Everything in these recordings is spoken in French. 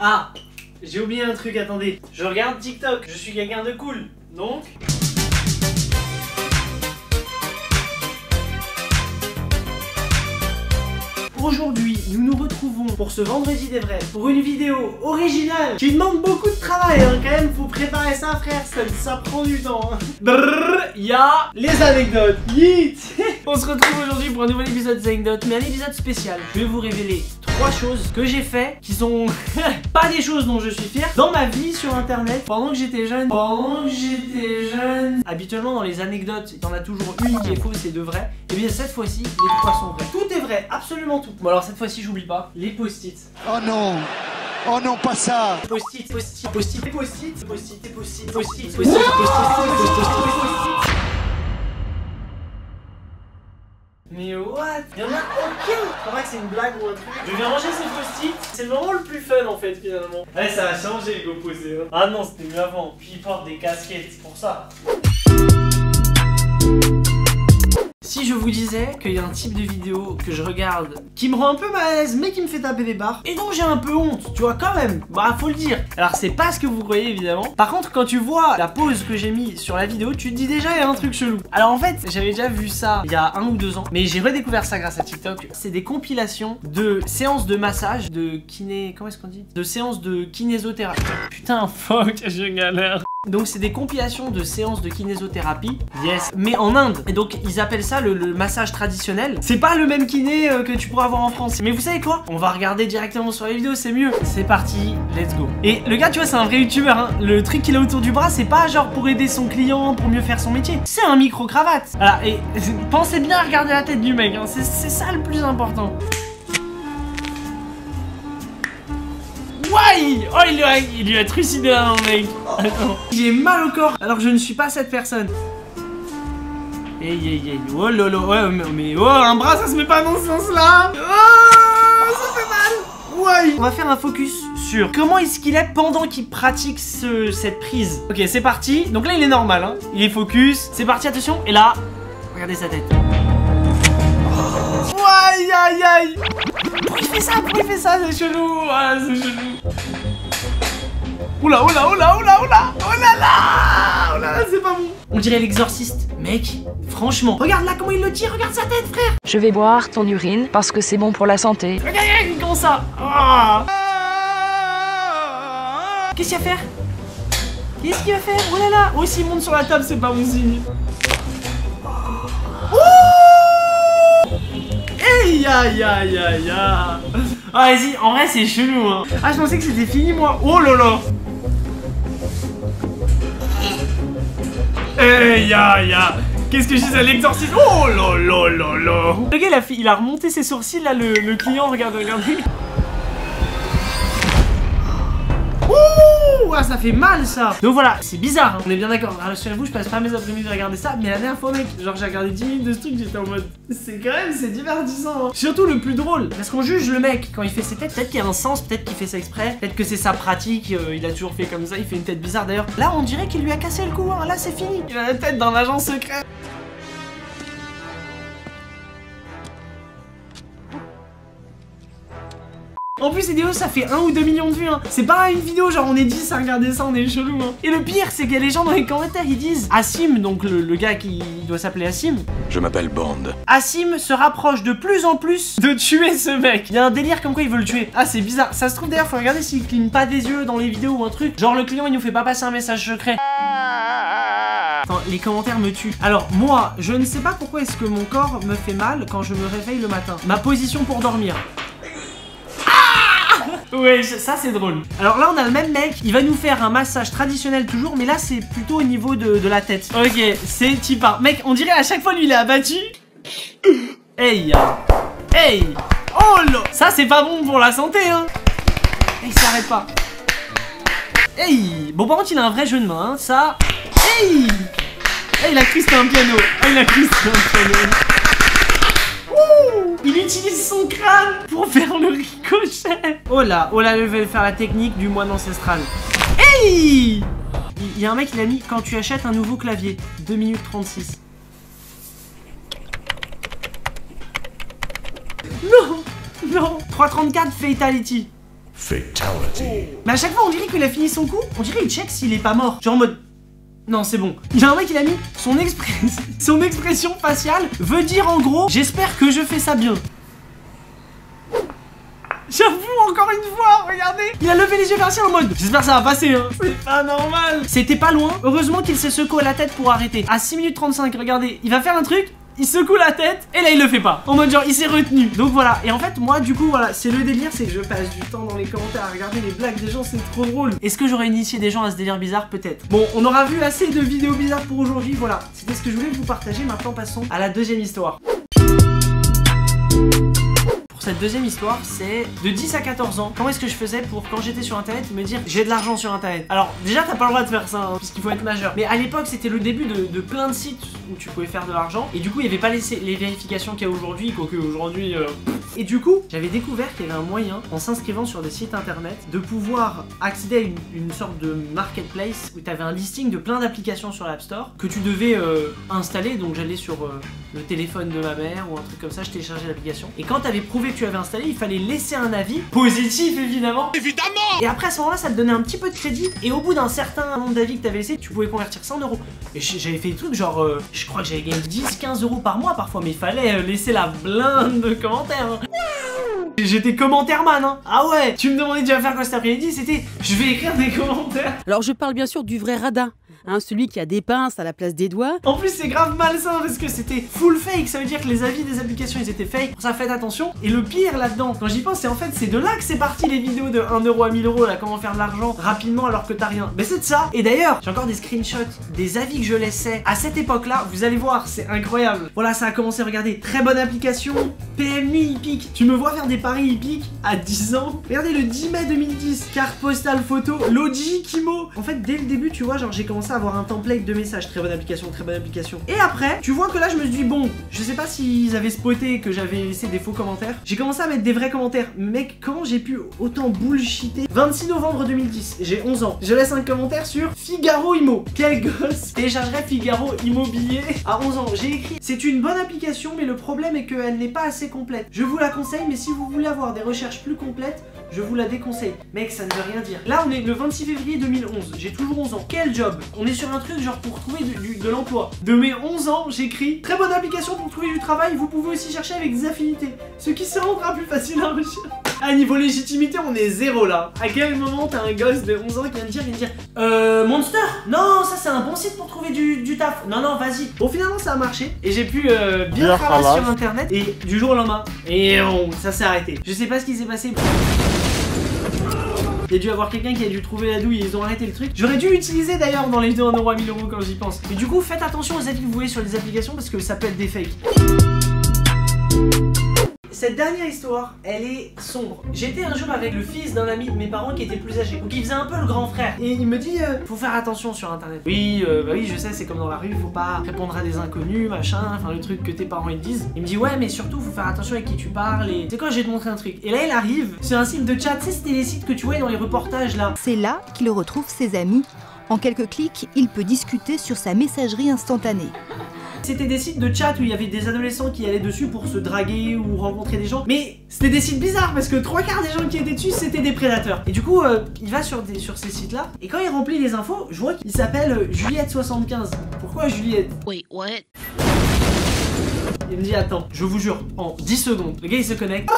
Ah, j'ai oublié un truc, attendez. Je regarde TikTok, je suis quelqu'un de cool. Donc... Aujourd'hui, nous nous retrouvons pour ce vendredi des vrais pour une vidéo originale qui demande beaucoup de travail, hein, quand même, faut préparer ça, frère, ça prend du temps. Il y a les anecdotes. Yeet. On se retrouve aujourd'hui pour un nouvel épisode des anecdotes, mais un épisode spécial. Je vais vous révéler 3 choses que j'ai fait qui sont pas des choses dont je suis fier dans ma vie sur internet pendant que j'étais jeune. Habituellement dans les anecdotes, il y en a toujours une qui est fausse et 2 vraies. Et bien cette fois-ci, les 3 sont vraies. Tout est vrai, absolument tout. Bon alors cette fois-ci, j'oublie pas les post-it. Oh non! Oh non, pas ça! Post-it, post-it, post-it, post-it, post-it, post-it, post-it, post-it, post-it. Mais what? Y'en a aucun! Je crois que c'est une blague ou un truc. Je viens ranger ces post-it. C'est le moment le plus fun en fait finalement. Ouais, ça a changé les composés. Hein. Ah non, c'était mieux avant. Puis ils portent des casquettes, c'est pour ça. Si je vous disais qu'il y a un type de vidéo que je regarde qui me rend un peu mal à l'aise mais qui me fait taper des barres et dont j'ai un peu honte, tu vois, quand même, bah faut le dire. Alors c'est pas ce que vous croyez évidemment. Par contre quand tu vois la pause que j'ai mis sur la vidéo, tu te dis déjà il y a un truc chelou. Alors en fait j'avais déjà vu ça il y a 1 ou 2 ans, mais j'ai redécouvert ça grâce à TikTok. C'est des compilations de séances de massage, de kiné, comment est-ce qu'on dit, de séances de kinésithérapie. Putain fuck, je galère. Donc c'est des compilations de séances de kinésithérapie, yes, mais en Inde. Et donc ils appellent ça le massage traditionnel. C'est pas le même kiné que tu pourras avoir en France. Mais vous savez quoi? On va regarder directement sur la vidéo, c'est mieux. C'est parti, let's go. Et le gars, tu vois, c'est un vrai youtubeur, hein. Le truc qu'il a autour du bras, c'est pas genre pour aider son client, pour mieux faire son métier. C'est un micro-cravate. Voilà, et pensez bien à regarder la tête du mec, hein. C'est ça le plus important. Ouais. Oh, il lui a trucidé un mec. Attends. J'ai mal au corps alors que je ne suis pas cette personne. Hey. Oh lolo, ouais, mais oh, un bras ça se met pas dans ce sens là. Oh, ça fait mal. Ouais. On va faire un focus sur comment est-ce qu'il est pendant qu'il pratique cette prise. Ok, c'est parti. Donc là il est normal, hein. Il est focus. C'est parti, attention. Et là, regardez sa tête. Aïe. Pourquoi il fait ça? C'est chelou. Ah, c'est chelou. Oula, oh là là, c'est pas bon. On dirait l'exorciste. Mec, franchement, regarde là comment il le tire, regarde sa tête, frère. Je vais boire ton urine parce que c'est bon pour la santé. Regarde, comment ça. Ah. Qu'est-ce qu'il va faire? Oh là là. Oh, s'il monte sur la table, c'est pas bon signe. Aïe. Ah vas-y, en vrai c'est chelou hein. Ah je pensais que c'était fini moi. Oh là là. Aïe. Qu'est-ce que je dis à l'exorcisme? Oh là là. Le gars il a remonté ses sourcils là, le client, regardez. Ouh, ah, ça fait mal ça. Donc voilà, c'est bizarre, hein. On est bien d'accord. Rassurez-vous, je passe pas mes après-midi à regarder ça. Mais la dernière fois mec, genre j'ai regardé 10 minutes de ce truc, j'étais en mode c'est divertissant hein. Surtout le plus drôle, parce qu'on juge le mec quand il fait ses têtes. Peut-être qu'il y a un sens, peut-être qu'il fait ça exprès, peut-être que c'est sa pratique, il a toujours fait comme ça, il fait une tête bizarre d'ailleurs. Là on dirait qu'il lui a cassé le cou hein. Là c'est fini. Il a la tête d'un agent secret. En plus, ces vidéos, ça fait 1 ou 2 millions de vues, hein. C'est pas une vidéo, genre on est 10 à regarder ça, on est chelou, hein. Et le pire, c'est qu'il y a les gens dans les commentaires, ils disent Assim, donc le gars qui doit s'appeler Assim. Je m'appelle Bond. Assim se rapproche de plus en plus de tuer ce mec. Il y a un délire comme quoi il veut le tuer. Ah, c'est bizarre. Ça se trouve d'ailleurs, faut regarder s'il cligne pas des yeux dans les vidéos ou un truc. Genre le client, il nous fait pas passer un message secret. Attends, les commentaires me tuent. Alors, moi, je ne sais pas pourquoi est-ce que mon corps me fait mal quand je me réveille le matin. Ma position pour dormir. Ouais, ça c'est drôle. Alors là on a le même mec, il va nous faire un massage traditionnel toujours, mais là c'est plutôt au niveau de la tête. Ok, c'est Tipa. Mec, on dirait à chaque fois lui il est abattu. Hey. Oh là. Ça c'est pas bon pour la santé hein. Il s'arrête pas. Hey. Bon par contre il a un vrai jeu de main hein. Ça. Hey. Il a cru que c'était un piano. Il utilise son crâne pour faire le ricochet. Oh là, je vais faire la technique du moine ancestral. Hey. Il y a un mec, il a mis quand tu achètes un nouveau clavier, 2 minutes 36. Non. 3,34 Fatality. Fatality. Mais à chaque fois on dirait qu'il a fini son coup, on dirait il check s'il est pas mort. Genre en mode... Non c'est bon. Il y a un mec qui a mis son expression faciale veut dire en gros j'espère que je fais ça bien. J'avoue encore une fois, regardez. Il a levé les yeux vers le ciel en mode j'espère que ça va passer hein. C'est pas normal. C'était pas loin. Heureusement qu'il s'est secoué la tête pour arrêter. À 6 minutes 35, regardez, il va faire un truc. Il secoue la tête et là il le fait pas. En mode genre il s'est retenu. Donc voilà. Et en fait moi du coup voilà c'est le délire. C'est que je passe du temps dans les commentaires à regarder les blagues des gens. C'est trop drôle. Est-ce que j'aurais initié des gens à ce délire bizarre? Peut-être. Bon on aura vu assez de vidéos bizarres pour aujourd'hui. Voilà. C'était ce que je voulais vous partager. Maintenant passons à la deuxième histoire. Cette deuxième histoire, c'est de 10 à 14 ans. Comment est-ce que je faisais pour, quand j'étais sur internet, me dire j'ai de l'argent sur internet? Alors, déjà, t'as pas le droit de faire ça, hein, puisqu'il faut être majeur. Mais à l'époque, c'était le début de plein de sites où tu pouvais faire de l'argent. Et du coup, il n'y avait pas les vérifications qu'il y a aujourd'hui, quoique aujourd'hui. Et du coup, j'avais découvert qu'il y avait un moyen, en s'inscrivant sur des sites internet, de pouvoir accéder à une sorte de marketplace où t'avais un listing de plein d'applications sur l'App Store que tu devais installer. Donc, j'allais sur le téléphone de ma mère ou un truc comme ça, je téléchargeais l'application. Et quand t'avais prouvé que tu avais installé, il fallait laisser un avis positif évidemment. Et après à ce moment là ça te donnait un petit peu de crédit. Et au bout d'un certain nombre d'avis que t'avais laissé, tu pouvais convertir ça en euros. Et j'avais fait des trucs genre je crois que j'avais gagné 10-15 euros par mois parfois. Mais il fallait laisser la blinde de commentaires hein. J'étais commentaire man hein. Ah ouais. Tu me demandais tu vas faire quoi cet après-midi? C'était je vais écrire des commentaires. Alors je parle bien sûr du vrai radin, hein, celui qui a des pinces à la place des doigts. En plus c'est grave malsain parce que c'était full fake. Ça veut dire que les avis des applications ils étaient fake. Pour ça faites attention. Et le pire là-dedans, quand j'y pense, c'est en fait c'est de là que c'est parti les vidéos de 1 euro à 1000 euros là, comment faire de l'argent rapidement alors que t'as rien. Mais c'est de ça. Et d'ailleurs j'ai encore des screenshots des avis que je laissais à cette époque là. Vous allez voir c'est incroyable. Voilà ça a commencé, regardez, très bonne application, PMU hippique. Tu me vois faire des paris hippiques à 10 ans. Regardez le 10 mai 2010, carte postale photo, Logi Kimo. En fait dès le début tu vois genre j'ai commencé à avoir un template de messages, très bonne application, très bonne application. Et après tu vois que là je me suis dit bon, je sais pas s'ils avaient spoté que j'avais laissé des faux commentaires. J'ai commencé à mettre des vrais commentaires. Mec, comment j'ai pu autant bullshiter? 26 novembre 2010, j'ai 11 ans. Je laisse un commentaire sur Figaro Immo. Quel gosse téléchargerait Figaro Immobilier à 11 ans? J'ai écrit c'est une bonne application mais le problème est qu'elle n'est pas assez complète. Je vous la conseille mais si vous voulez avoir des recherches plus complètes, je vous la déconseille. Mec, ça ne veut rien dire. Là, on est le 26 février 2011. J'ai toujours 11 ans. Quel job? On est sur un truc genre pour trouver de l'emploi. De mes 11 ans, j'écris très bonne application pour trouver du travail. Vous pouvez aussi chercher avec des affinités, ce qui se rendra plus facile à rechercher. À niveau légitimité, on est zéro là. À quel moment t'as un gosse de 11 ans qui vient te dire Monster? Non, ça c'est un bon site pour trouver du taf. Non, non, vas-y. Bon, finalement, ça a marché. Et j'ai pu bien travailler sur internet. Et du jour au lendemain. Et ça s'est arrêté. Je sais pas ce qui s'est passé. Il y a dû avoir quelqu'un qui a dû trouver la douille et ils ont arrêté le truc. J'aurais dû l'utiliser d'ailleurs dans les vidéos 1 euro à 1000 euros quand j'y pense. Mais du coup, faites attention aux avis que vous voyez sur les applications parce que ça peut être des fakes. Cette dernière histoire, elle est sombre. J'étais un jour avec le fils d'un ami de mes parents qui était plus âgé, donc il faisait un peu le grand frère. Et il me dit, faut faire attention sur internet. Oui, bah oui, je sais, c'est comme dans la rue, faut pas répondre à des inconnus, machin, enfin le truc que tes parents ils te disent. Il me dit, ouais, mais surtout, faut faire attention avec qui tu parles. Et c'est quoi, je vais te montrer un truc. Et là, il arrive sur un site de chat, tu sais, c'était les sites que tu voyais dans les reportages là. C'est là qu'il retrouve ses amis. En quelques clics, il peut discuter sur sa messagerie instantanée. C'était des sites de chat où il y avait des adolescents qui allaient dessus pour se draguer ou rencontrer des gens. Mais c'était des sites bizarres parce que 3/4 des gens qui étaient dessus c'était des prédateurs. Et du coup il va sur ces sites là et quand il remplit les infos, je vois qu'il s'appelle Juliette75. Pourquoi Juliette? Wait, what? Il me dit attends, je vous jure, en 10 secondes, le gars il se connecte.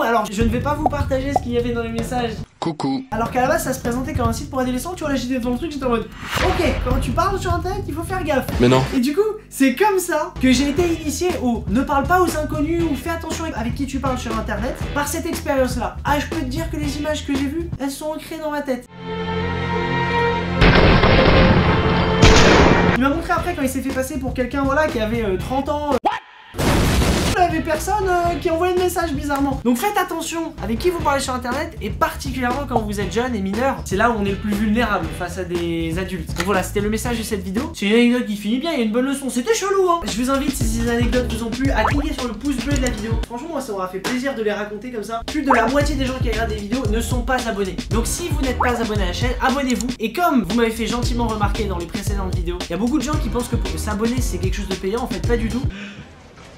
Alors je ne vais pas vous partager ce qu'il y avait dans les messages. Coucou. Alors qu'à la base ça se présentait comme un site pour adolescents, tu vois là j'étais devant le truc, j'étais en mode ok, quand tu parles sur internet il faut faire gaffe. Mais non. Et du coup c'est comme ça que j'ai été initié au ne parle pas aux inconnus ou fais attention avec qui tu parles sur internet par cette expérience là. Ah je peux te dire que les images que j'ai vues elles sont ancrées dans ma tête. Il m'a montré après quand il s'est fait passer pour quelqu'un voilà qui avait 30 ans. Il n'y avait personne qui envoyait de message bizarrement. Donc faites attention avec qui vous parlez sur internet et particulièrement quand vous êtes jeune et mineur. C'est là où on est le plus vulnérable face à des adultes. Donc voilà, c'était le message de cette vidéo. C'est une anecdote qui finit bien, il y a une bonne leçon. C'était chelou hein. Je vous invite si ces anecdotes vous ont plu à cliquer sur le pouce bleu de la vidéo. Franchement moi ça m'aura fait plaisir de les raconter comme ça. Plus de la moitié des gens qui regardent des vidéos ne sont pas abonnés. Donc si vous n'êtes pas abonné à la chaîne, abonnez-vous. Et comme vous m'avez fait gentiment remarquer dans les précédentes vidéos, il y a beaucoup de gens qui pensent que pour s'abonner c'est quelque chose de payant. En fait pas du tout.